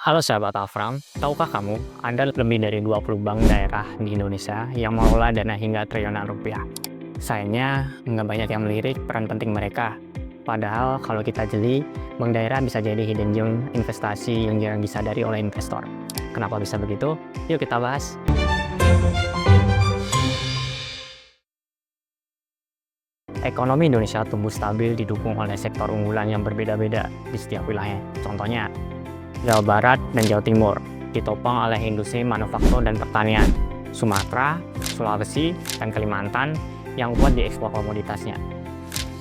Halo sahabat Afram, tahukah kamu ada lebih dari 20 bank daerah di Indonesia yang mengelola dana hingga triliunan rupiah? Sayangnya, nggak banyak yang melirik peran penting mereka. Padahal kalau kita jeli, bank daerah bisa jadi hidden gem investasi yang jarang disadari oleh investor. Kenapa bisa begitu? Yuk kita bahas. Ekonomi Indonesia tumbuh stabil didukung oleh sektor unggulan yang berbeda-beda di setiap wilayah. Contohnya, Jawa Barat dan Jawa Timur ditopang oleh industri manufaktur dan pertanian. Sumatera, Sulawesi, dan Kalimantan yang kuat di ekspor komoditasnya.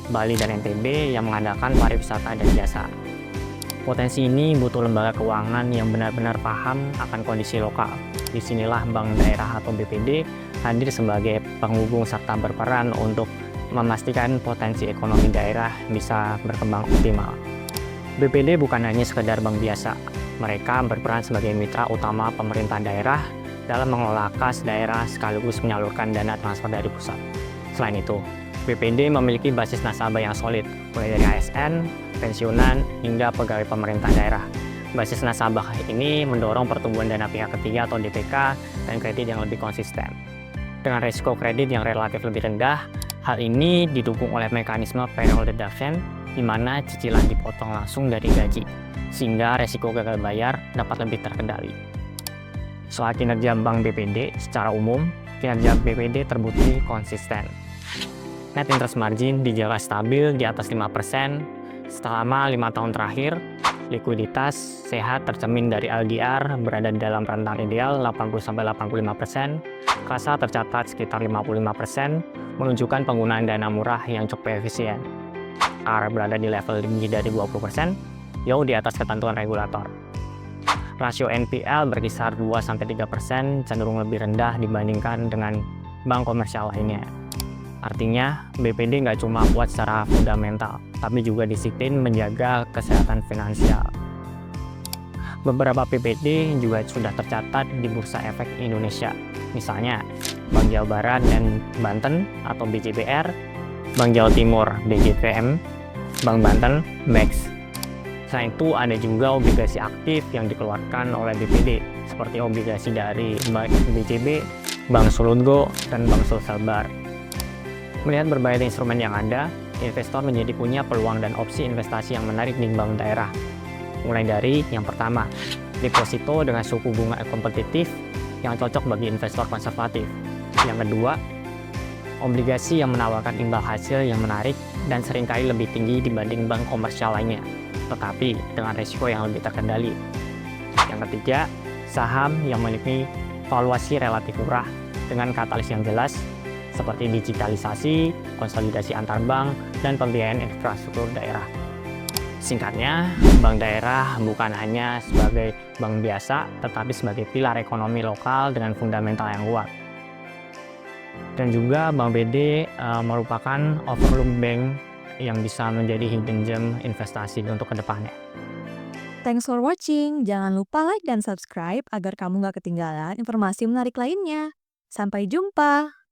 Bali dan NTB yang mengandalkan pariwisata dan jasa. Potensi ini butuh lembaga keuangan yang benar-benar paham akan kondisi lokal. Disinilah Bank Daerah atau BPD hadir sebagai penghubung serta berperan untuk memastikan potensi ekonomi daerah bisa berkembang optimal. BPD bukan hanya sekedar bank biasa, mereka berperan sebagai mitra utama pemerintah daerah dalam mengelola kas daerah sekaligus menyalurkan dana transfer dari pusat. Selain itu, BPD memiliki basis nasabah yang solid, mulai dari ASN, pensiunan, hingga pegawai pemerintah daerah. Basis nasabah ini mendorong pertumbuhan dana pihak ketiga atau DPK dan kredit yang lebih konsisten. Dengan risiko kredit yang relatif lebih rendah, hal ini didukung oleh mekanisme payroll deduction di mana cicilan dipotong langsung dari gaji, sehingga resiko gagal bayar dapat lebih terkendali. Soal kinerja Bank BPD, secara umum, kinerja BPD terbukti konsisten. Net interest margin dijaga stabil di atas 5% selama 5 tahun terakhir. Likuiditas sehat tercermin dari LDR berada dalam rentang ideal 80-85%. Kasa tercatat sekitar 55%, menunjukkan penggunaan dana murah yang cukup efisien. R berada di level lebih dari 20%, jauh di atas ketentuan regulator. Rasio NPL berkisar 2-3%, cenderung lebih rendah dibandingkan dengan bank komersial lainnya. Artinya, BPD nggak cuma kuat secara fundamental, tapi juga disiplin menjaga kesehatan finansial. Beberapa BPD juga sudah tercatat di Bursa Efek Indonesia, misalnya Bank Jawa Barat dan Banten atau BJBR, Bank Jawa Timur BJPM, Bank Banten BEX. Selain itu ada juga obligasi aktif yang dikeluarkan oleh BPD seperti obligasi dari BCB, Bank Sulutgo, dan Bank Sulselbar. Melihat berbagai instrumen yang ada, investor menjadi punya peluang dan opsi investasi yang menarik di bank daerah. Mulai dari yang pertama, deposito dengan suku bunga kompetitif yang cocok bagi investor konservatif. Yang kedua, obligasi yang menawarkan imbal hasil yang menarik dan seringkali lebih tinggi dibanding bank komersial lainnya, tetapi dengan risiko yang lebih terkendali. Yang ketiga, saham yang memiliki valuasi relatif murah dengan katalis yang jelas, seperti digitalisasi, konsolidasi antar bank, dan pembiayaan infrastruktur daerah. Singkatnya, bank daerah bukan hanya sebagai bank biasa, tetapi sebagai pilar ekonomi lokal dengan fundamental yang kuat. Dan juga Bank BD merupakan overlook bank yang bisa menjadi hidden gem investasi untuk kedepannya. Thanks for watching. Jangan lupa like dan subscribe agar kamu nggak ketinggalan informasi menarik lainnya. Sampai jumpa!